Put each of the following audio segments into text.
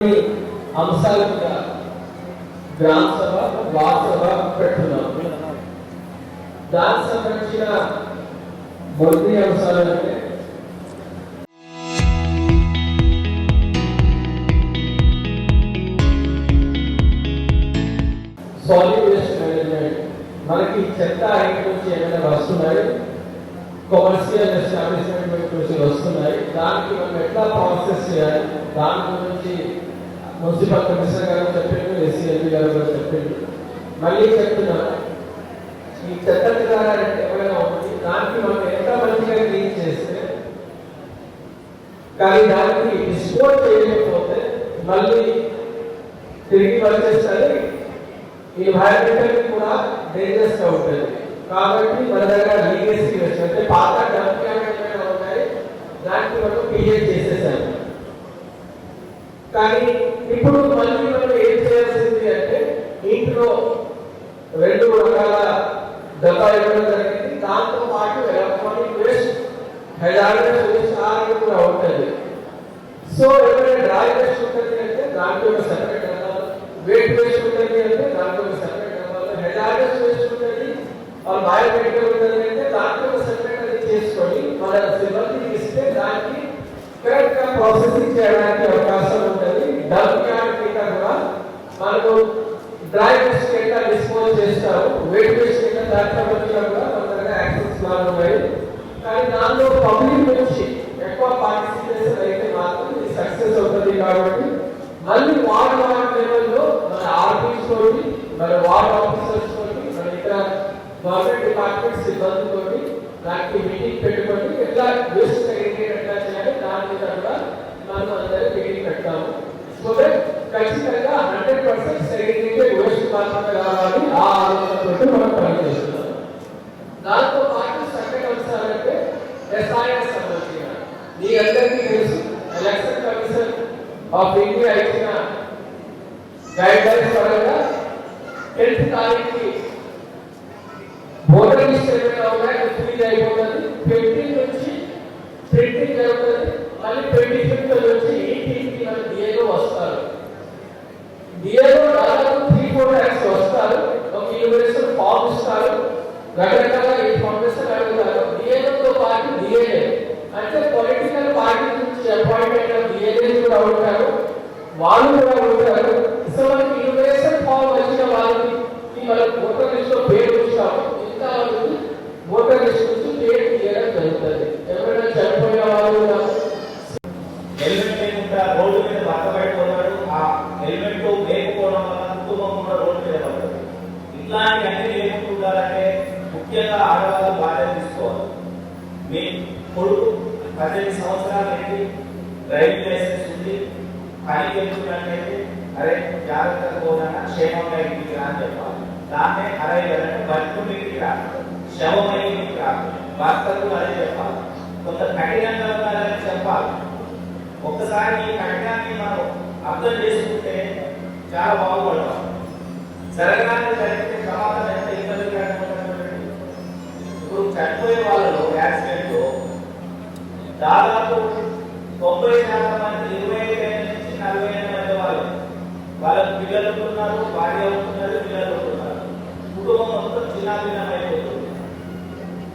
అంశాలు కూడా గ్రామ సభ వార్డ్ సభ పెట్టున్నాం. దానికి సంబంధించిన మొదటి అంశాలు అంటే సాలిడ్ వేస్ట్ మేనేజ్మెంట్. మనకి చెత్త ఐటమ్ నుంచి ఏమైనా వస్తున్నాయి, కమర్షియల్ ఎస్టాబ్లిష్మెంట్ నుంచి వస్తున్నాయి, దానికి మనం ఎట్లా ప్రాసెస్ చేయాలి దాని గురించి మున్సిపల్ కమిషనర్ గారు చెప్పిండు, ఎస్సీఎల్బీ గారు కూడా చెప్పిండు. మళ్ళీ చెప్తున్నాను, ఈ చెత్త విధానాలు ఏమైనా ఉంది దానికి మనం ఎంత మంచిగా క్లీన్ చేస్తే, కానీ దానికి డిస్పోజ్ చేయకపోతే మళ్ళీ తిరిగి వచ్చేసరి ఎన్వైరన్మెంట్ కూడా డేంజరస్ గా ఉంటుంది. కాబట్టి మన దగ్గర లీగసీ వేస్ట్ అంటే పాత డంప్ యార్డ్ ఏమైనా ఉన్నాయి దానికి మనం క్లియర్ చేసేసాము. కానీ ఇప్పుడు మళ్ళీ మనం ఏం చేయాల్సింది అంటే ఇంట్లో 2 రకాల డబ్బా ఇవ్వడం జరిగింది. దాంతో పాటు ఎలక్ట్రానిక్ వేస్ట్, హెజార్డస్ వేస్ట్ కూడా ఉంటుంది. సో ఎవరైనా డ్రై వేస్ట్ ఉంటుంది అంటే దాంట్లో ఒక సెపరేట్ డబ్బాలు, వెట్ వేస్ట్ ఉంటుంది అంటే దాంట్లో ఒక సెపరేట్ డబ్బాలు, హెజార్డస్ వేస్ట్ ఉంటుంది బయోమెడికల్ ఉంటుంది అంటే దాంట్లో ఒక సెపరేట్ అది చేసుకొని మన సిబ్బందికి ఇస్తే దానికి కరెక్ట్ గా ప్రాసెసింగ్ చేయడానికి అవకాశం ఉంటుంది. డంప్ యార్డ్ కింద కూడా మనకు డ్రై వేస్ట్ కింద డిస్పోజ్ చేస్తారు, వెట్ వేస్ట్ కింద దాంట్లో వచ్చినా కూడా మన దగ్గర యాక్సెస్ ప్లాన్ ఉన్నాయి. కానీ దాంట్లో పబ్లిక్ నుంచి ఎక్కువ పార్టిసిపేషన్ అయితే మాత్రం ఇది సక్సెస్ అవుతుంది. కాబట్టి మళ్ళీ వార్డ్ లెవెల్లో మన ఆర్పీస్ తోటి, మన వార్డ్ ఆఫీసర్స్ తోటి, మన ఇతర గవర్నమెంట్ డిపార్ట్మెంట్ సిబ్బందితో దానికి మీటింగ్ పెట్టుకొని ఎట్లా వేస్ట్ సెగ్రిగేట్ ఎట్లా చేయాలి దాని మీద కూడా మనం అందరూ మీటింగ్ పెడతాము. సో దట్ ఖచ్చితంగా 100% సెగ్రిగేటెడ్ వేస్ట్ మాత్రమే రావాలి. ఆ ఆలోచనతో మనం పనిచేస్తున్నాం. దాంతో పాటు సెకండ్ అంశాలంటే ఎస్ఐఎస్ సంబంధించిన మీ అందరికీ తెలుసు, ఎలక్షన్ కమిషన్ ఆఫ్ ఇండియా ఇచ్చిన గైడ్ లైన్స్ పరంగా 10th తారీఖుకి ఓటర్ లిస్ట్ ఏమైనా ఉన్నాయి రిలీజ్ అయిపోతుంది. 15 నుంచి ప్రింటింగ్ జరుగుతుంది. మళ్ళీ 25 నుంచి 18కి మన డిఏలో వస్తారు. డిఏలో దాదాపు 3-4 lakhs వస్తారు. ఒక యూనివర్సల్ ఫామ్ ఇస్తారు, రకరకాల ఇన్ఫర్మేషన్ అడుగుతారు. డిఏలతో పాటు డిఏలే అంటే పొలిటికల్ పార్టీ నుంచి అపాయింట్ అయిన డిఏలే కూడా ఉంటారు, వాళ్ళు కూడా ఉంటారు. సో మనకి యూనివర్సల్ ఫామ్ వచ్చిన వాళ్ళకి మన ఓటర్ లిస్ట్ లో పేరు ఇస్తాము. ఓటర్ లిస్ట్ నుంచి పేరు తీయడం జరుగుతుంది. ఎవరైనా చనిపోయిన వాళ్ళు హెల్మెట్ లేకుండా రోడ్డు మీద పక్కబెట్టుకున్నాడు, ఆ హెల్మెట్ లేకపోవడం వల్ల కుటుంబం కూడా రోడ్డు మీద పడుతుంది. ఇట్లాంటి అన్ని లేకుండాలంటే ముఖ్యంగా ఆడవాళ్ళు బాధ్యత తీసుకోవాలి. మీ కొడుకు 18 సంవత్సరాలు ఏంటి, డ్రైవింగ్ లైసెన్స్ ఉంది, పనికి వెళ్తున్నట్లయితే అరే జాగ్రత్తగా పోనా, క్షేమంగా ఇంటికి రా అని చెప్పాలి. దాన్నే అరైలంటే బతుకు ఇంటికి రా, శవమై ఇంటికి రా, భర్తకు అదే చెప్పాలి. కొంత కఠినంగా ఉన్నారని చెప్పాలి. ఒక్కసారి ఈ కఠినాన్ని మనం అర్థం చేసుకుంటే చాలా బాగుపడతాం. జరగానే జరిగితే ప్రమాదం ఎంత ఇబ్బందిగా ఉంటుంది. ఇప్పుడు చనిపోయే వాళ్ళలో యాక్సిడెంట్ లో దాదాపు 90% మంది 25 నుంచి 40 మధ్య వాళ్ళు, వాళ్ళకు పిల్లలు ఉంటున్నారు, భార్య ఉంటున్నారు, పిల్లలు ఉంటున్నారు, కుటుంబం మొత్తం చిన్నాభిన్నమైపోతుంది.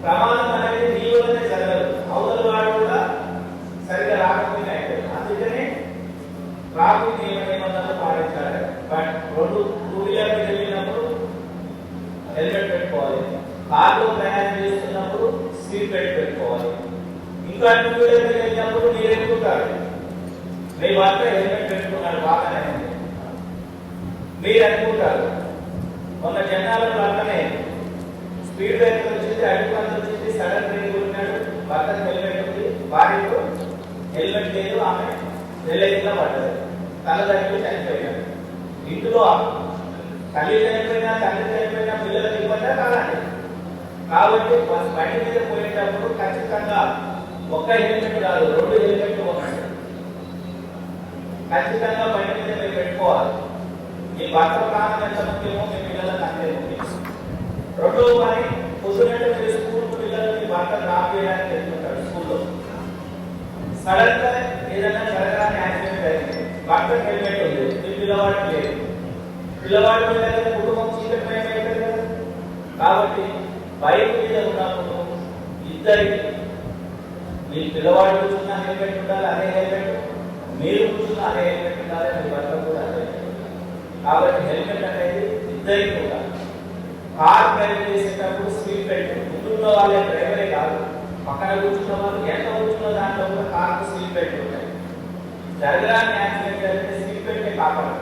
ప్రమాదం అనేది నీ వల్లనే జరగదు, అవతల వాడు కూడా సరిగా రాకపోయినా అయిపోయింది. అందుకనే ట్రాఫిక్ నియమనిబంధనలు పాటించాలి. బట్ 2 వీలర్ మీద వెళ్ళినప్పుడు హెల్మెట్ పెట్టుకోవాలి, కార్లో ప్రయాణం చేస్తున్నప్పుడు సీట్ బెల్ట్ పెట్టుకోవాలి. ఇంకా 2 వీలర్ మీద వెళ్ళినప్పుడు మీరు ఎక్కుతారు, మీ భర్త హెల్మెట్ పెట్టుకున్నారు బాగానే మీరు అనుకుంటారు. మొన్న జనాలకు అట్లనే స్పీడ్ బ్రేకర్ వచ్చింది, అడ్వాన్స్ వచ్చింది, సడన్ బ్రేక్ ఉన్నాడు, భర్తకు హెల్మెట్ ఉంది, భార్యకు హెల్మెట్ లేదు, ఆమె నెలకిలా పడ్డది, తల దగ్గర చనిపోయాడు. ఇంట్లో తల్లి చనిపోయినా, తండ్రి చనిపోయినా పిల్లలకు ఇవ్వటా కాదండి. కాబట్టి బండి మీద పోయేటప్పుడు ఖచ్చితంగా ఒక్క హెల్మెట్ కాదు 2 హెల్మెట్లు కొనండి. ఖచ్చితంగా బండి మీద మీరు పెట్టుకోవాలి. మీ భర్త ప్రాణం ఎంత ముఖ్యమో మీ పిల్లలకు అంతే ముఖ్యం. రెండో పని, పొద్దునంటే మీరు స్కూల్ పిల్లలకి భర్త డ్రాప్ చేయడానికి వెళ్తుంటారు. స్కూల్లో సడన్ గా ఏదైనా జరగడానికి యాక్సిడెంట్ అయింది, భర్త హెల్మెట్ ఉంది, మీ పిల్లవాడికి లేదు. పిల్లవాడి మీద కుటుంబం చీకటి అవుతుంది కదా. కాబట్టి బైక్ మీద ఉన్నప్పుడు ఇద్దరికి, మీ పిల్లవాడు కూర్చున్న హెల్మెట్ ఉండాలి, అదే హెల్మెట్, మీరు కూర్చున్న అదే హెల్మెట్ ఉండాలి, మీ భర్త కూడా అదే. కాబట్టి హెల్మెట్ అనేది ఇద్దరికి ఉండాలి. కార్ డ్రైవ్ చేసేటప్పుడు స్పీడ్ బెల్ట్, ముందున్న వాళ్ళే డ్రైవరే కాదు, పక్కన కూర్చున్న వాళ్ళు ఎంత కూర్చున్న దాంట్లో కూడా కార్కు స్పీడ్ బెల్ట్ ఉంటాయి. జరగరాని యాక్సిడెంట్ జరిగితే స్పీడ్ బెల్టే కాపాడు.